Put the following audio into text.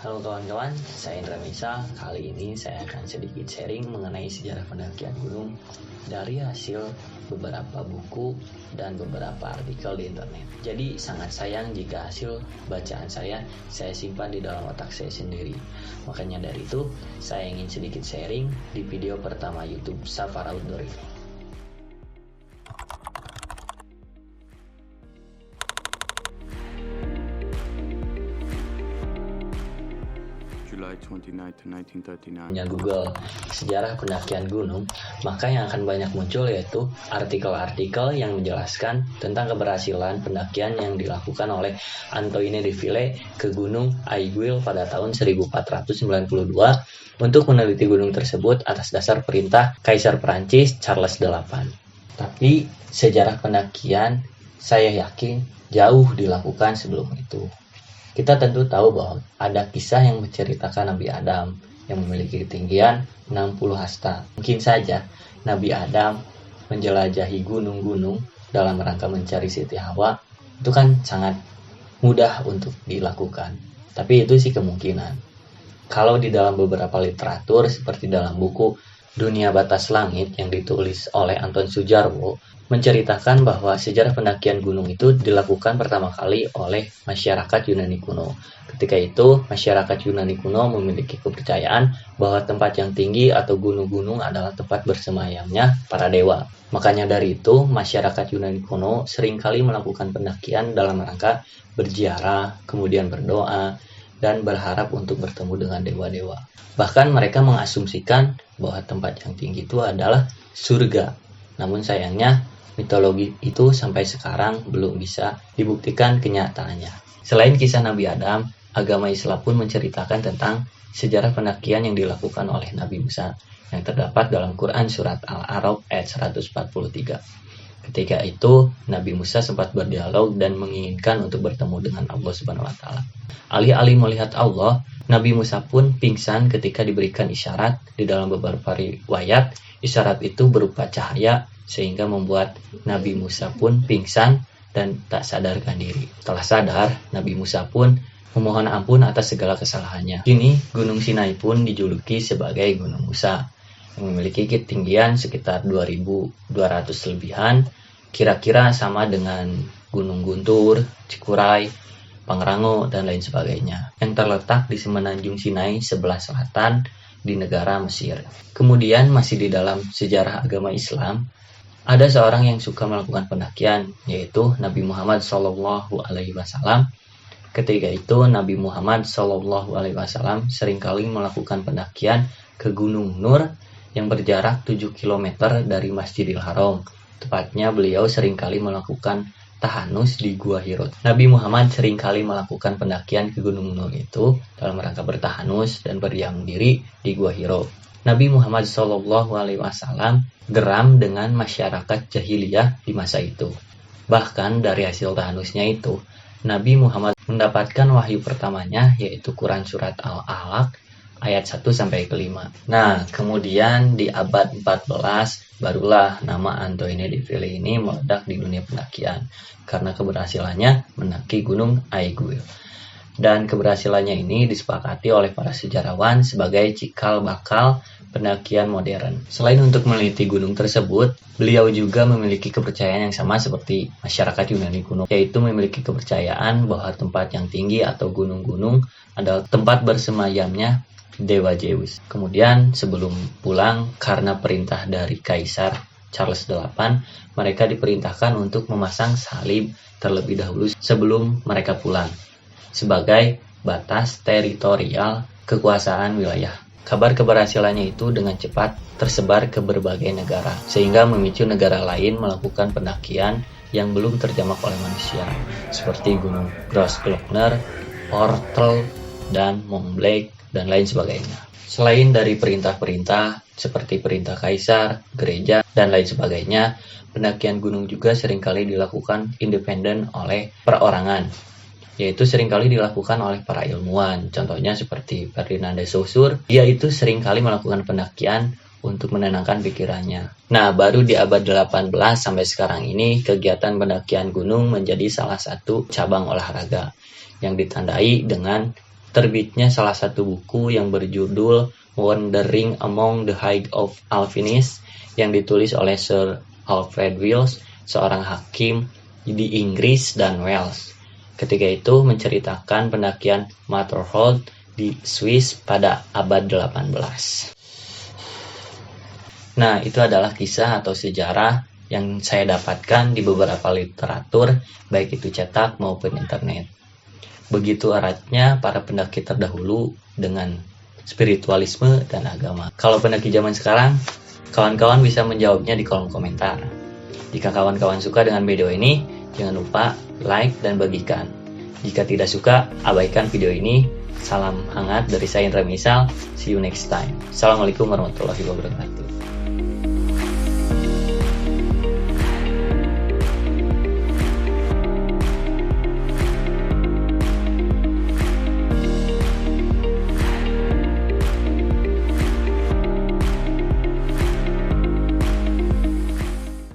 Halo kawan-kawan, saya Indra Misa. Kali ini saya akan sedikit sharing mengenai sejarah pendakian gunung dari hasil beberapa buku dan beberapa artikel di internet. Jadi sangat sayang jika hasil bacaan saya simpan di dalam otak saya sendiri. Makanya dari itu, saya ingin sedikit sharing di video pertama YouTube Safar Outdoor ini. July 29 to 1939. Google sejarah pendakian gunung, maka yang akan banyak muncul yaitu artikel-artikel yang menjelaskan tentang keberhasilan pendakian yang dilakukan oleh Antoine de Ville ke Gunung Aiguille pada tahun 1492 untuk meneliti gunung tersebut atas dasar perintah Kaisar Prancis Charles VIII. Tapi sejarah pendakian saya yakin jauh dilakukan sebelum itu. Kita tentu tahu bahwa ada kisah yang menceritakan Nabi Adam yang memiliki ketinggian 60 hasta. Mungkin saja Nabi Adam menjelajahi gunung-gunung dalam rangka mencari Siti Hawa. Itu kan sangat mudah untuk dilakukan. Tapi itu sih kemungkinan. Kalau di dalam beberapa literatur seperti dalam buku Dunia Batas Langit yang ditulis oleh Anton Sujarwo, menceritakan bahwa sejarah pendakian gunung itu dilakukan pertama kali oleh masyarakat Yunani kuno. Ketika itu, masyarakat Yunani kuno memiliki kepercayaan bahwa tempat yang tinggi atau gunung-gunung adalah tempat bersemayamnya para dewa. Makanya dari itu, masyarakat Yunani kuno seringkali melakukan pendakian dalam rangka berziarah, kemudian berdoa, dan berharap untuk bertemu dengan dewa-dewa. Bahkan mereka mengasumsikan bahwa tempat yang tinggi itu adalah surga. Namun sayangnya, mitologi itu sampai sekarang belum bisa dibuktikan kenyataannya. Selain kisah Nabi Adam, agama Islam pun menceritakan tentang sejarah pendakian yang dilakukan oleh Nabi Musa yang terdapat dalam Quran Surat Al-A'raf ayat 143. Ketika itu, Nabi Musa sempat berdialog dan menginginkan untuk bertemu dengan Allah Subhanahu wa Ta'ala. Alih-alih melihat Allah, Nabi Musa pun pingsan ketika diberikan isyarat. Di dalam beberapa riwayat, isyarat itu berupa cahaya sehingga membuat Nabi Musa pun pingsan dan tak sadarkan diri. Setelah sadar, Nabi Musa pun memohon ampun atas segala kesalahannya. Kini, Gunung Sinai pun dijuluki sebagai Gunung Musa, yang memiliki ketinggian sekitar 2.200 lebihan, kira-kira sama dengan Gunung Guntur, Cikuray, Pangrango, dan lain sebagainya, yang terletak di semenanjung Sinai sebelah selatan di negara Mesir. Kemudian masih di dalam sejarah agama Islam, ada seorang yang suka melakukan pendakian, yaitu Nabi Muhammad SAW. Ketika itu, Nabi Muhammad SAW seringkali melakukan pendakian ke Gunung Nur yang berjarak 7 km dari Masjidil Haram. Tepatnya beliau seringkali melakukan tahanus di Gua Hiro. Nabi Muhammad seringkali melakukan pendakian ke Gunung Nur itu dalam rangka bertahanus dan berdiam diri di Gua Hiro. Nabi Muhammad SAW geram dengan masyarakat jahiliyah di masa itu. Bahkan dari hasil tahanusnya itu, Nabi Muhammad mendapatkan wahyu pertamanya, yaitu Quran Surat Al-Alaq ayat 1-5. Nah, kemudian di abad 14 barulah nama Antoine de Ville ini meledak di dunia pendakian karena keberhasilannya mendaki Gunung Aiguille. Dan keberhasilannya ini disepakati oleh para sejarawan sebagai cikal bakal pendakian modern. Selain untuk meneliti gunung tersebut, beliau juga memiliki kepercayaan yang sama seperti masyarakat Yunani kuno, yaitu memiliki kepercayaan bahwa tempat yang tinggi atau gunung-gunung adalah tempat bersemayamnya Dewa Zeus. Kemudian sebelum pulang, karena perintah dari Kaisar Charles VIII, mereka diperintahkan untuk memasang salib terlebih dahulu sebelum mereka pulang, sebagai batas teritorial kekuasaan wilayah. Kabar keberhasilannya itu dengan cepat tersebar ke berbagai negara, sehingga memicu negara lain melakukan pendakian yang belum terjamah oleh manusia, seperti Gunung Grossglockner, Ortel, dan Mont Blanc, dan lain sebagainya. Selain dari perintah-perintah seperti perintah kaisar, gereja, dan lain sebagainya, pendakian gunung juga seringkali dilakukan independen oleh perorangan, yaitu seringkali dilakukan oleh para ilmuwan. Contohnya seperti Ferdinand de Saussure, dia itu seringkali melakukan pendakian untuk menenangkan pikirannya. Nah, baru di abad 18 sampai sekarang ini, kegiatan pendakian gunung menjadi salah satu cabang olahraga yang ditandai dengan terbitnya salah satu buku yang berjudul Wandering Among the Heights of Alpinists yang ditulis oleh Sir Alfred Wills, seorang hakim di Inggris dan Wales. Ketika itu menceritakan pendakian Matterhorn di Swiss pada abad 18. Nah, itu adalah kisah atau sejarah yang saya dapatkan di beberapa literatur, baik itu cetak maupun internet. Begitu eratnya para pendaki terdahulu dengan spiritualisme dan agama. Kalau pendaki zaman sekarang, kawan-kawan bisa menjawabnya di kolom komentar. Jika kawan-kawan suka dengan video ini, jangan lupa like dan bagikan. Jika tidak suka, abaikan video ini. Salam hangat dari saya Indra Misal. See you next time. Assalamualaikum warahmatullahi wabarakatuh.